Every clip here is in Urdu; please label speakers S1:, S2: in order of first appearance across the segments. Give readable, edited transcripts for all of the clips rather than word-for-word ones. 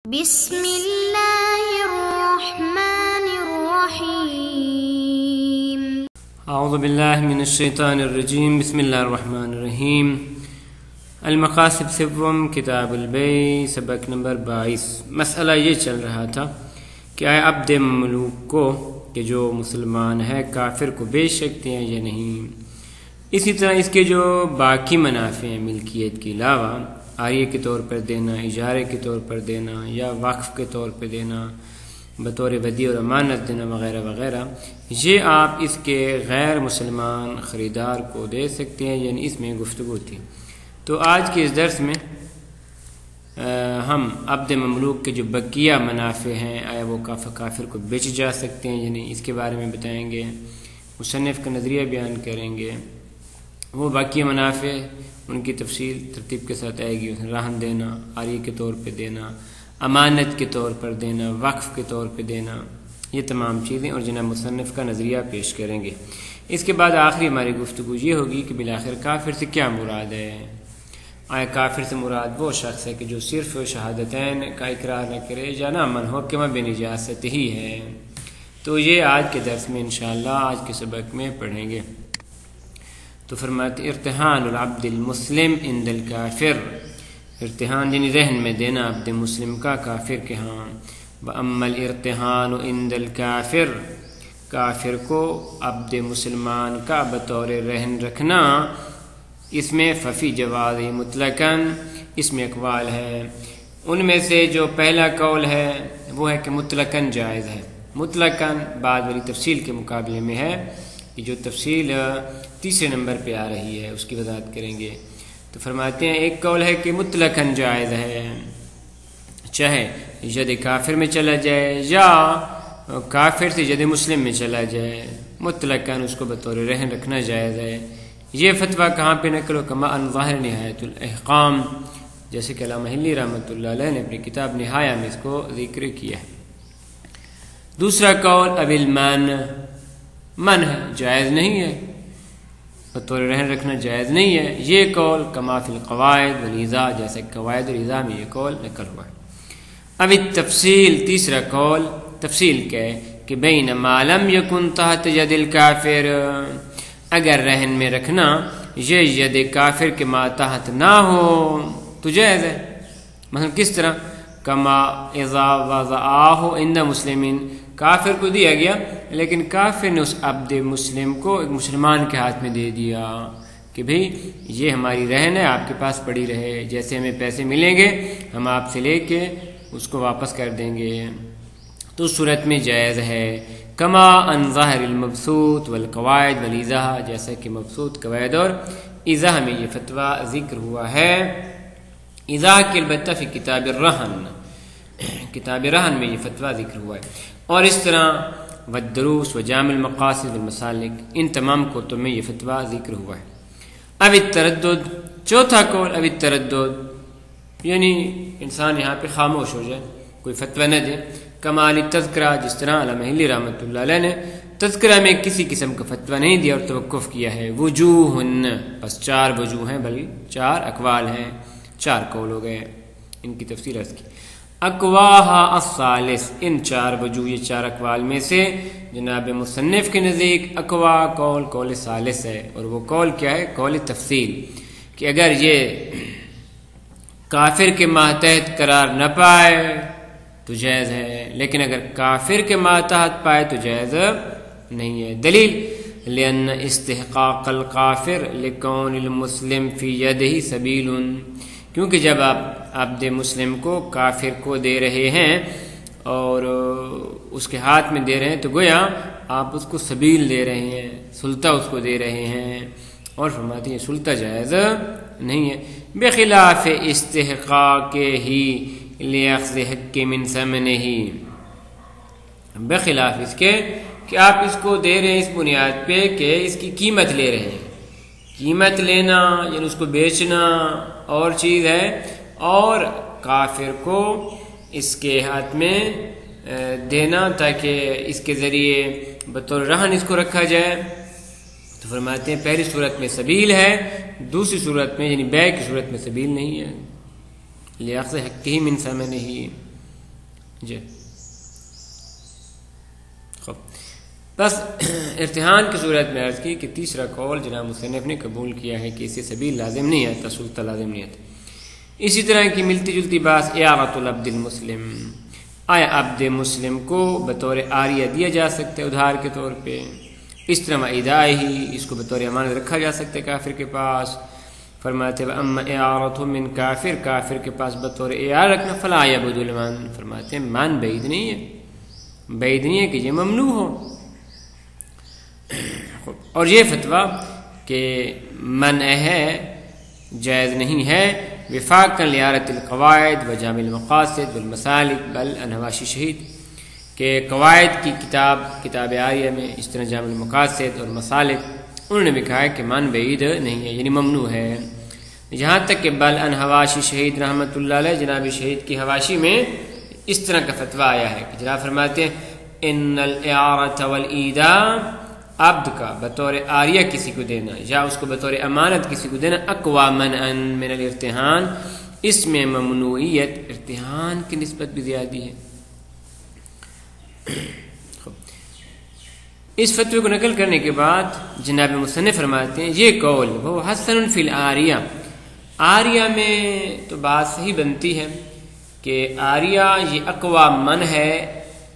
S1: بسم اللہ الرحمن الرحیم
S2: اعوذ باللہ من الشیطان الرجیم بسم اللہ الرحمن الرحیم المقاصد سوم کتاب البیع سبق نمبر 22 مسئلہ یہ چل رہا تھا کہ آیا عبد مملوک کو کہ جو مسلمان ہے کافر کو بیچ سکتے ہیں یا نہیں. اسی طرح اس کے جو باقی منافع ہیں ملکیت کے علاوہ عاریہ کے طور پر دینا، اجارے کے طور پر دینا یا وقف کے طور پر دینا، بطور ودیعہ اور امانت دینا وغیرہ وغیرہ، یہ آپ اس کے غیر مسلمان خریدار کو دے سکتے ہیں، یعنی اس میں گفتگو تھی. تو آج کے اس درس میں ہم عبد مملوک کے جو بقیہ منافع ہیں آیا وہ کافر کو بیچ جا سکتے ہیں، یعنی اس کے بارے میں بتائیں گے، مصنف کا نظریہ بیان کریں گے. وہ باقی منافع ان کی تفصیل ترتیب کے ساتھ آئے گی، رہن دینا، عاریہ کے طور پہ دینا، امانت کے طور پر دینا، وقف کے طور پہ دینا، یہ تمام چیزیں اور جناب مصنف کا نظریہ پیش کریں گے. اس کے بعد آخری ہماری گفتگو یہ ہوگی کہ بالآخر کافر سے کیا مراد ہے. آیا کافر سے مراد وہ شخص ہے کہ جو صرف شہادتین کا اقرار نہ کرے یا نہ من حکم بنجاست ہی ہے. تو یہ آج کے درس میں انشاءاللہ آج کے سبق میں پڑھیں گے. تو فرماتے ارتحان العبد المسلم عند الکافر، ارتحان یعنی رہن میں دینا عبد مسلم کا کافر کے ہاں. وَأَمَّا الْإِرْتِحَانُ عِنْدَ الْكَافِرِ، کافر کو عبد مسلمان کا بطور رہن رکھنا، اس میں ففی جواز مطلقاً، اس میں اقوال ہے. ان میں سے جو پہلا قول ہے وہ ہے کہ مطلقاً جائز ہے. مطلقاً بعد والی تفصیل کے مقابلے میں ہے، کہ جو تفصیل تیسرے نمبر پہ آ رہی ہے اس کی وضاحت کریں گے. تو فرماتے ہیں ایک قول ہے کہ مطلقاً جائز ہے، چاہے ید کافر میں چلا جائے یا کافر سے ید مسلم میں چلا جائے، مطلقاً اس کو بطور رہن رکھنا جائز ہے. یہ فتویٰ کہاں پہ نقل و کما عن ظاہر نہایت الاحکام، جیسے کہ علامہ حلی رحمۃ اللہ علیہ نے اپنی کتاب نہایہ میں اس کو ذکر کیا ہے. دوسرا قول اب من ہے، جائز نہیں ہے، بطور رہن رکھنا جائز نہیں ہے. یہ قول کما فی القواعد والاذا، جیسے قواعد اور اذا میں یہ قول نقل ہوا ہے. اب تفصیل، تیسرا قول تفصیل کیا ہے کہ بین ما لم یکن تحت ید الکافر، اگر رہن میں رکھنا یہ ید کافر کے ماتحت نہ ہو تو جائز ہے. مثلا کس طرح؟ کما اذا وضعہ عند مسلمین، کافر کو دیا گیا لیکن کافر نے اس عبد مسلم کو ایک مسلمان کے ہاتھ میں دے دیا کہ بھئی یہ ہماری رہن ہے، آپ کے پاس پڑی رہے، جیسے ہمیں پیسے ملیں گے ہم آپ سے لے کے اس کو واپس کر دیں گے. تو اس صورت میں جائز ہے. کما ان ظاہر المبسوط والقواعد والاذا، جیسا کہ مبسوط، قواعد اور اذا میں یہ فتویٰ ذکر ہوا ہے. اذا کے البتہ فی کتاب الرہن، کتاب رہن میں یہ فتویٰ ذکر ہوا ہے. اور اس طرح والدروس وجامع المقاصد والمسالک، ان تمام کتب میں یہ فتویٰ ذکر ہوا ہے. اب التردد، چوتھا قول اب التردد، یعنی انسان یہاں پہ خاموش ہو جائے، کوئی فتویٰ نہ دے. کمال تذکرہ، جس طرح علامہ حلی رحمۃ اللہ علیہ نے تذکرہ میں کسی قسم کا فتویٰ نہیں دیا اور توقف کیا ہے. وجوہن، بس چار وجوہ ہیں، بلکہ چار اقوال ہیں، چار قول ہو گئے. ان کی تفصیل عرض کی. اقواہا الثالث، ان چار وجوہ، یہ چار اقوال میں سے جناب مصنف کے نزدیک اقوا قول ثالث ہے. اور وہ قول کیا ہے؟ قول تفصیل، کہ اگر یہ کافر کے ماتحت قرار نہ پائے تو جائز ہے، لیکن اگر کافر کے ماتحت پائے تو جائز نہیں ہے. دلیل لأن استحقاق الکافر لکون المسلم فی یدہ سبیل، کیونکہ جب آپ عبد مسلم کو کافر کو دے رہے ہیں اور اس کے ہاتھ میں دے رہے ہیں تو گویا آپ اس کو سبیل دے رہے ہیں، سلطہ اس کو دے رہے ہیں، اور فرماتے ہیں سلطہ جائز نہیں ہے. بخلاف استحقاق ہی لأخذ حق من ثمنہ، بخلاف اس کے کہ آپ اس کو دے رہے ہیں اس بنیاد پہ کہ اس کی قیمت لے رہے ہیں. قیمت لینا یعنی اس کو بیچنا اور چیز ہے، اور کافر کو اس کے ہاتھ میں دینا تاکہ اس کے ذریعے بطور رہن اس کو رکھا جائے. تو فرماتے ہیں پہلی صورت میں سبیل ہے، دوسری صورت میں یعنی بیع کی صورت میں سبیل نہیں ہے. لأخذ حقہ من ثمنہ، جی خب بس ارتحان کی صورت میں عرض کی کہ تیسرا قول جناب مصنف نے قبول کیا ہے کہ اسے سبیل لازم نہیں ہے، تسلط لازم نہیں ہے۔ اسی طرح کی ملتی جلتی بات اعارۃ العبد المسلم، آیا عبد مسلم کو بطور عاریہ دیا جا سکتا ہے ادھار کے طور پہ، اس طرح ایدائے ہی اس کو بطور امانت رکھا جا سکتا ہے کافر کے پاس۔ فرماتے ہیں اما اعارۃ من کافر، کافر کے پاس بطور اعارہ رکھنا فلا یبعد المان، فرماتے ہیں مان بعید نہیں ہے، بعید نہیں ہے کہ یہ ممنوع ہو۔ اور یہ فتویٰ کہ منع ہے، جائز نہیں ہے، وفاقا لعارۃ القواعد و جامع المقاصد والمسالک بل انحواشی شہید، کہ قواعد کی کتاب عاریہ میں اس طرح جامع المقاصد اور مسالک انہوں نے بھی کہا ہے کہ مان بعید نہیں ہے، یعنی ممنوع ہے، یہاں تک کہ بل انحواشی شہید رحمۃ اللہ علیہ جناب شہید کی حواشی میں اس طرح کا فتویٰ آیا ہے کہ جناب فرماتے ہیں ان الاعارۃ والایداء، عبد کا بطور عاریہ کسی کو دینا یا اس کو بطور امانت کسی کو دینا اقوی منعا من الارتحان، اس میں ممنوعیت ارتحان کی نسبت بھی زیادہ ہے۔ اس فتوی کو نقل کرنے کے بعد جناب مصنف فرماتے ہیں یہ قول وہ حسن فی العاریہ، عاریہ میں تو بات صحیح بنتی ہے کہ عاریہ یہ اقوی من ہے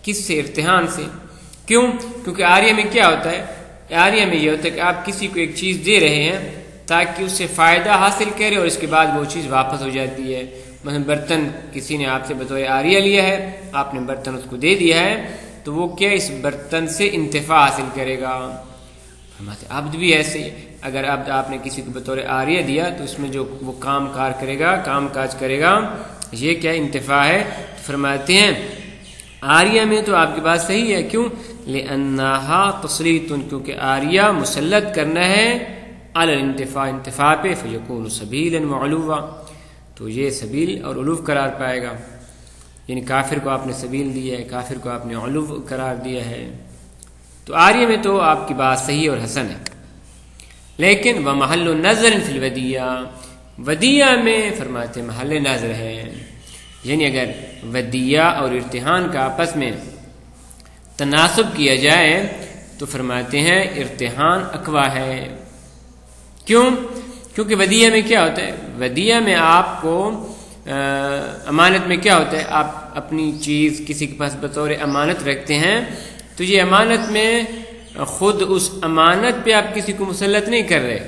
S2: کس سے؟ ارتحان سے۔ کیوں؟ کیونکہ عاریہ میں کیا ہوتا ہے؟ عاریہ میں یہ ہوتا ہے کہ آپ کسی کو ایک چیز دے رہے ہیں تاکہ اس سے فائدہ حاصل کرے اور اس کے بعد وہ چیز واپس ہو جاتی ہے۔ مثلا برتن کسی نے آپ سے بطور عاریہ لیا ہے، آپ نے برتن اس کو دے دیا ہے، تو وہ کیا اس برتن سے انتفاع حاصل کرے گا۔ عبد بھی ایسے ہی، اگر عبد آپ نے کسی کو بطور عاریہ دیا تو اس میں جو وہ کام کاج کرے گا یہ کیا انتفاع ہے۔ فرماتے ہیں عاریہ میں تو آپ کی بات صحیح ہے، کیوں؟ لأنها تسلیط، کیونکہ عاریہ مسلط کرنا ہے علی الانتفاع، انتفاع پہ، فیکون سبیلا وعلوا، تو یہ سبیل اور علو قرار پائے گا، یعنی کافر کو آپ نے سبیل دیا ہے، کافر کو آپ نے علو قرار دیا ہے۔ تو عاریہ میں تو آپ کی بات صحیح اور حسن ہے، لیکن ومحل نظر فی الودیہ، ودیہ میں فرماتے محل نظر ہے، یعنی اگر ودیہ اور ارتحان کا آپس میں تناسب کیا جائے تو فرماتے ہیں ارتحان اقوی ہے۔ کیوں؟ کیونکہ ودیہ میں کیا ہوتا ہے؟ ودیہ میں آپ کو امانت میں کیا ہوتا ہے؟ آپ اپنی چیز کسی کے پاس بطور امانت رکھتے ہیں تو یہ امانت میں خود اس امانت پہ آپ کسی کو مسلط نہیں کر رہے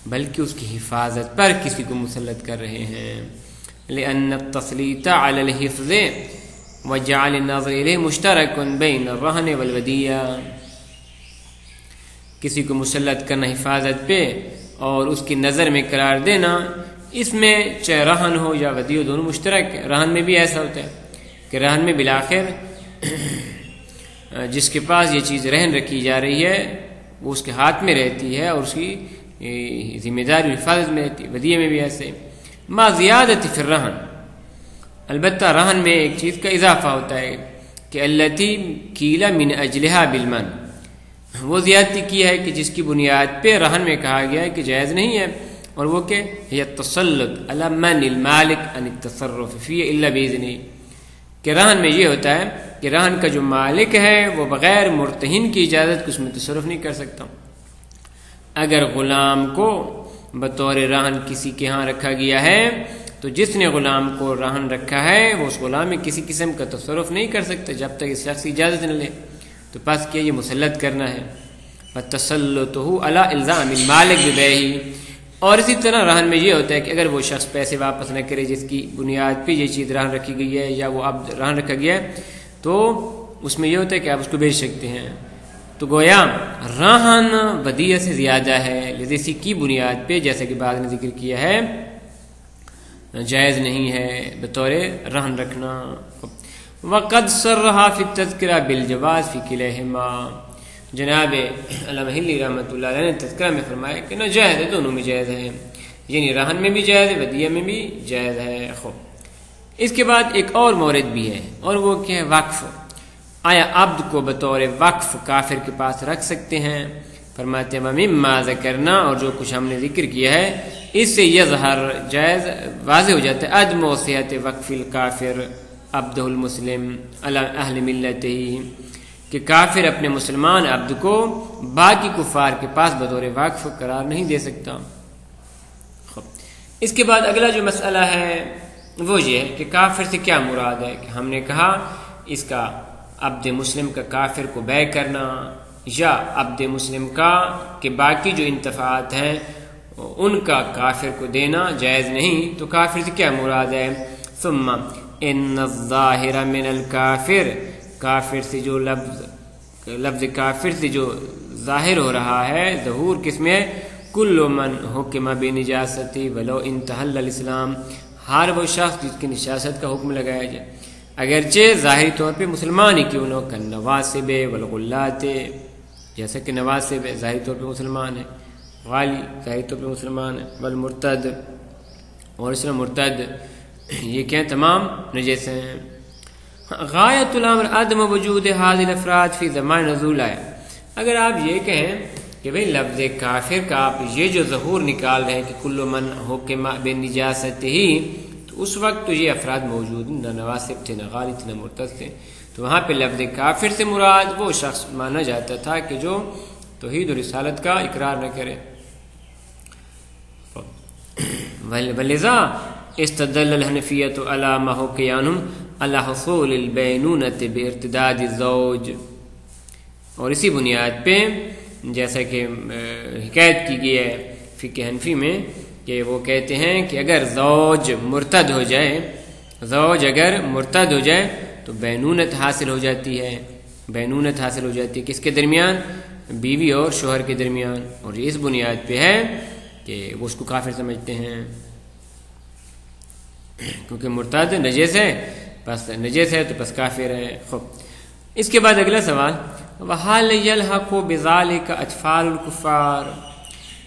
S2: بلکہ اس کی حفاظت پر کسی کو مسلط کر رہے ہیں۔ لأن التسلیط علی الحفظ وجعل النظر الیہ مشترک بین الرہن والودیہ، کسی کو مسلط کرنا حفاظت پہ اور اس کی نظر میں قرار دینا، اس میں چاہے رہن ہو یا ودیہ دونوں مشترک ہے۔ رہن میں بھی ایسا ہوتا ہے کہ رہن میں بالآخر جس کے پاس یہ چیز رہن رکھی جا رہی ہے وہ اس کے ہاتھ میں رہتی ہے اور اس کی ذمہ داری حفاظت میں رہتی ہے۔ ودیہ میں بھی ایسے ما زیادت فی الرہن، البتہ رہن میں ایک چیز کا اضافہ ہوتا ہے کہ التی کیلا من اجلہا بالمن، وہ زیادتی کی ہے کہ جس کی بنیاد پہ رہن میں کہا گیا ہے کہ جائز نہیں ہے، اور وہ کہ یہ تسلط علی من المالک عن التصرف فیہ الا باذنہ، کہ رہن میں یہ ہوتا ہے کہ رہن کا جو مالک ہے وہ بغیر مرتہن کی اجازت کو اس میں تصرف نہیں کر سکتا۔ اگر غلام کو بطور رہن کسی کے ہاں رکھا گیا ہے تو جس نے غلام کو رہن رکھا ہے وہ اس غلام میں کسی قسم کا تصرف نہیں کر سکتا جب تک اس شخص کی اجازت نہ لے، تو پس کیا یہ مسلط کرنا ہے۔ فَتَسَلُّطُهُ عَلَى إِلْزَامِ الْمَالِكِ بِبَيْعِهِ، اور اسی طرح رہن میں یہ ہوتا ہے کہ اگر وہ شخص پیسے واپس نہ کرے جس کی بنیاد پہ یہ چیز رہن رکھی گئی ہے یا وہ اب رہن رکھا گیا ہے تو اس میں یہ ہوتا ہے کہ آپ اس کو بیچ سکتے ہیں۔ تو گویا رہن ودیہ سے زیادہ ہے، لہذا اسی کی بنیاد پہ جیسا کہ بعد نے ذکر کیا ہے جائز نہیں ہے بطور رہن رکھنا۔ وقد صرح فی التذکرہ بالجواز فی کلیہما، جناب علامہ ہلی رحمۃ اللہ علیہ نے تذکرہ میں فرمایا کہ نہ جائز ہے، دونوں میں جائز ہے، یعنی رہن میں بھی جائز ہے، ودیہ میں بھی جائز ہے۔ اس کے بعد ایک اور مورد بھی ہے، اور وہ کیا ہے؟ وقف۔ آیا عبد کو بطور وقف کافر کے پاس رکھ سکتے ہیں؟ فرماتے ہیں مما ذکرنا، اور جو کچھ ہم نے ذکر کیا ہے اس سے یظہر جائز واضح ہو جاتا ہے عدم وصیت وقف الکافر عبدہ المسلم علی اہل ملتہ، کہ کافر اپنے مسلمان عبد کو باقی کفار کے پاس بطور واقف قرار نہیں دے سکتا۔ اس کے بعد اگلا جو مسئلہ ہے وہ یہ ہے کہ کافر سے کیا مراد ہے، کہ ہم نے کہا اس کا عبد مسلم کا کافر کو بیع کرنا یا عبد مسلم کا کہ باقی جو انتفاعات ہیں ان کا کافر کو دینا جائز نہیں، تو کافر سے کیا مراد ہے؟ ثم ان الظاہر من الکافر، کافر سے جو لفظ کافر سے جو ظاہر ہو رہا ہے، ظہور کس میں؟ کل من حکم بنجاستی ولو انتحل الاسلام، ہر وہ شخص جس کی نجاست کا حکم لگایا جائے اگرچہ ظاہری طور پہ مسلمان ہی کیوں نہ، کالنواسب والغلات، جیسا کہ نواسب ظاہری طور پہ مسلمان ہے، غالی ظاہری طور پہ مسلمان ہے، والمرتد، اور اس میں مرتد، یہ کیا تمام نجس ہیں۔ غایت الامر عدم وجود هذه الافراد فی زمان نزول آیا، اگر آپ یہ کہیں کہ بھئی لفظ کافر کا آپ یہ جو ظہور نکال رہے ہیں کہ کل من حکم بنجاسته ہی، تو اس وقت تو یہ افراد موجود نہ نواسب تھے، نہ غالی تھے، نہ مرتد تھے، تو وہاں پہ لفظ کافر سے مراد وہ شخص مانا جاتا تھا کہ جو توحید و رسالت کا اقرار نہ کرے۔ ولذا استدل الحنفیۃ علی ما حکی عنہم علی حصول البینونۃ بارتداد الزوج، اور اسی بنیاد پہ جیسا کہ حکایت کی گئی ہے فقہ حنفی میں کہ وہ کہتے ہیں کہ اگر زوج مرتد ہو جائے تو بینونت حاصل ہو جاتی ہے، بینونت حاصل ہو جاتی ہے کس کے درمیان؟ بیوی اور شوہر کے درمیان، اور یہ اس بنیاد پہ ہے کہ وہ اس کو کافر سمجھتے ہیں، کیونکہ مرتد نجس ہے تو پس کافر ہے۔ خوب، اس کے بعد اگلا سوال، وَحَالَ يَلْحَقُ بِذَلِكَ اطفال الکفار،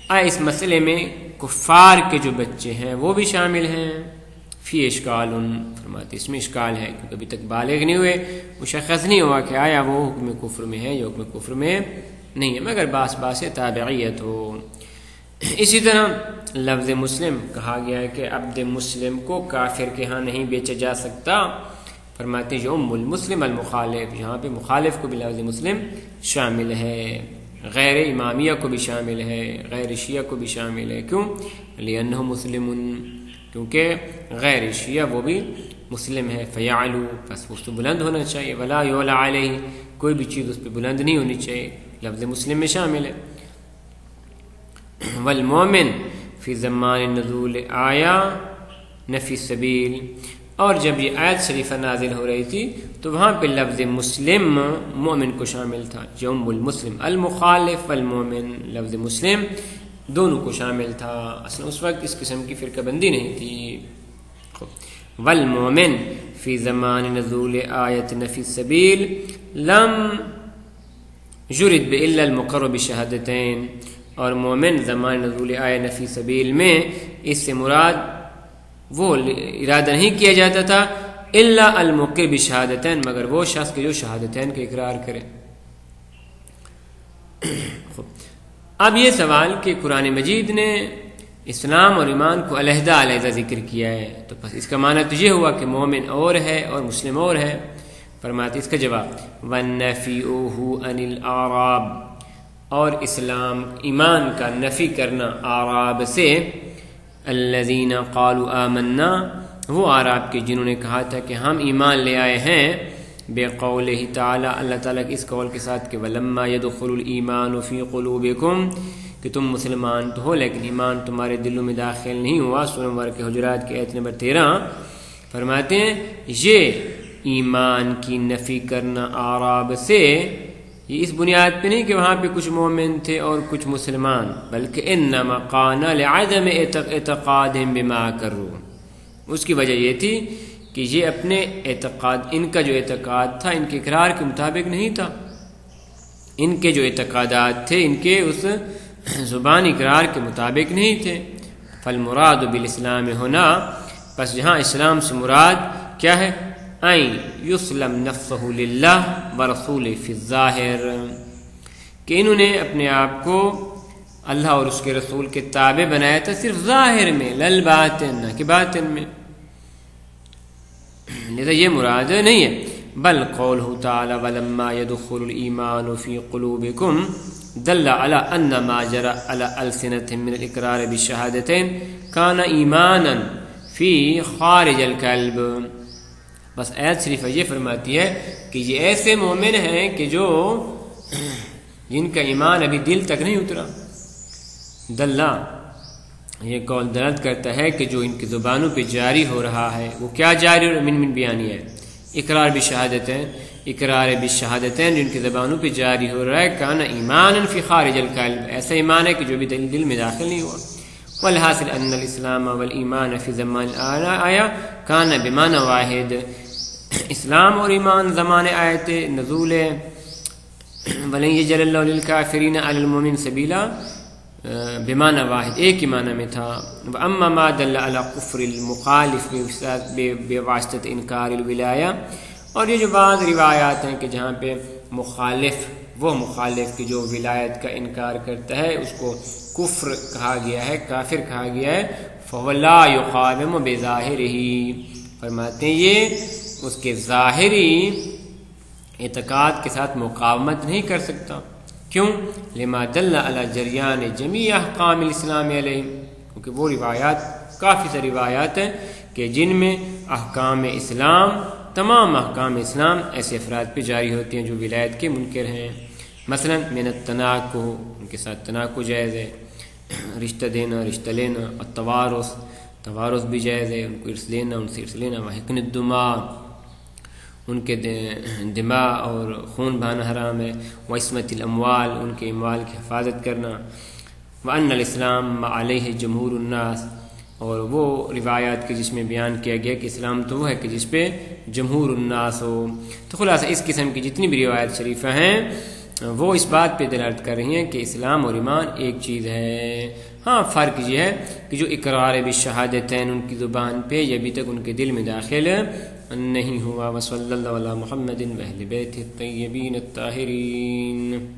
S2: آئے اس مسئلے میں کفار کے جو بچے ہیں وہ بھی شامل ہیں؟ فی اشکال، فرماتے اس میں اشکال ہے کیونکہ ابھی تک بالغ نہیں ہوئے، مشخص نہیں ہوا کہ آیا وہ حکم کفر میں ہے یا حکم کفر میں نہیں ہے، مگر باس تابعیت ہو۔ اسی طرح لفظ مسلم کہا گیا ہے کہ عبد مسلم کو کافر کے ہاں نہیں بیچا جا سکتا، فرماتے ہیں ام المسلم المخالف، یہاں پہ مخالف کو بھی لفظ مسلم شامل ہے، غیر امامیہ کو بھی شامل ہے، غیر شیعہ کو بھی شامل ہے، کیوں؟ لأنہ مسلم، کیونکہ غیر شیعہ وہ بھی مسلم ہے، فیعلو، بس اس تو بلند ہونا چاہیے، ولا یعلی علیہ، کوئی بھی چیز اس پہ بلند نہیں ہونی چاہیے، لفظ مسلم میں شامل ہے۔ والمومن فی زمان نزول آیا نفی السبیل، اور جب یہ آیت شریفہ نازل ہو رہی تھی تو وہاں پہ لفظ مسلم مومن کو شامل تھا، یوم المسلم المخالف والمومن، لفظ مسلم دونوں کو شامل تھا، اصلا اس وقت اس قسم کی فرقہ بندی نہیں تھی۔ والمومن فی زمان نزول آیت نفی السبیل لم یرد الا المقر بشہادتین، اور مومن زمان نزول آیت نفی سبیل میں اس سے مراد وہ ارادہ نہیں کیا جاتا تھا الا المقر بشہادتین، مگر وہ شخص کے جو شہادتین کا اقرار کرے۔ اب یہ سوال کہ قرآن مجید نے اسلام اور ایمان کو علیحدہ علیحدہ ذکر کیا ہے، تو بس اس کا معنی تو یہ ہوا کہ مومن اور ہے اور مسلم اور ہے، فرماتے اس کا جواب وَالنَّفِيُّهُ عَنِ الْأَعْرَابِ، اور اسلام ایمان کا نفی کرنا اعراب سے، الذین قالوا آمنا، وہ اعراب کے جنہوں نے کہا تھا کہ ہم ایمان لے آئے ہیں، بقولہ تعالی، اللہ تعالیٰ کے اس قول کے ساتھ کہ ولما يدخل الایمان فی قلوبکم، کہ تم مسلمان تو ہو لیکن ایمان تمہارے دلوں میں داخل نہیں ہوا، سورہ نمبر کے حجرات کی آیت نمبر 13، فرماتے ہیں یہ ایمان کی نفی کرنا اعراب سے، یہ اس بنیاد پہ نہیں کہ وہاں پہ کچھ مومن تھے اور کچھ مسلمان، بلکہ انما کان لعدم اعتقادهم بما کروا، اس کی وجہ یہ تھی کہ یہ اپنے اعتقاد، ان کا جو اعتقاد تھا ان کے اقرار کے مطابق نہیں تھا، ان کے جو اعتقادات تھے ان کے اس زبان اقرار کے مطابق نہیں تھے۔ فالمراد بالاسلام ہونا، پس جہاں اسلام سے مراد کیا ہے؟ این یسلم نفسہ للہ ورسولہ فی الظاہر، کہ انہوں نے اپنے آپ کو اللہ اور اس کے رسول کے تابع بنایا تھا صرف ظاہر میں، للباطن، نہ کہ باطن میں، لذا یہ مراد نہیں ہے. بل قولہ تعالی ولما يدخل الایمان فی قلوبکم دل على ان ما جرى على السنتهم من الاقرار بالشہادتین کان ایمانا فی خارج القلب. بس آیت شریفہ یہ فرماتی ہے کہ یہ ایسے مومن ہیں کہ جو جن کا ایمان ابھی دل تک نہیں اترا. دلہ یہ قول دلالت کرتا ہے کہ جو ان کی زبانوں پہ جاری ہو رہا ہے وہ کیا جاری ہو رہا ہے؟ من بیانی ہے اقرار بالشہادتین، اقرار بالشہادتین جو ان کی زبانوں پہ جاری ہو رہا ہے. کان ایمانا فی خارج القلب، ایسا ایمان ہے کہ جو بھی دل میں داخل نہیں ہوا. والحاصل ان الاسلام والایمان فی زمان آیا کان بمعنی واحد. اسلام اور ایمان زمان آیت نزول ولن یجعل اللہ للکافرین علی المؤمنین سبیلا بمعنی واحد، ایک ہی معنی میں تھا. اما ما دل علی کفر المخالف بواسطۃ انکار الولایہ، اور یہ جو بعض روایات ہیں کہ جہاں پہ وہ مخالف کی جو ولایت کا انکار کرتا ہے اس کو کفر کہا گیا ہے، کافر کہا گیا ہے. فهو لا يقاوم بظاہرہ، فرماتے ہیں یہ اس کے ظاہری اعتقاد کے ساتھ مقاومت نہیں کر سکتا. کیوں؟ لما دل علی جریان جمیع احکام الاسلام علیہ، کیونکہ وہ روایات کافی ساری روایات ہیں کہ جن میں احکام اسلام، تمام احکام اسلام ایسے افراد پہ جاری ہوتی ہیں جو ولایت کے منکر ہیں. مثلا من التناکح، ان کے ساتھ تناکح جائز ہے، رشتہ دینا، رشتہ لینا. توارث بھی جائز ہے، ان کو ارث لینا، ان سے ارث لینا. وحقن الدماء، ان کے دماء اور خون بہانا حرام ہے. وعصمت الاموال، ان کے اموال کی حفاظت کرنا. وان الاسلام ما علیہ جمہور الناس، اور وہ روایات کے جس میں بیان کیا گیا کہ اسلام تو وہ ہے کہ جس پہ جمہور الناس ہو. تو خلاصہ اس قسم کی جتنی بھی روایات شریفہ ہیں وہ اس بات پہ دلالت کر رہی ہیں کہ اسلام اور ایمان ایک چیز ہے. ہاں فرق یہ ہے کہ جو اقرار بالشہادتین ان کی زبان پہ یہ ابھی تک ان کے دل میں داخل نہیں ہوا. وصلی اللہ علی محمد و اہل بیتہ الطیبین الطاہرین.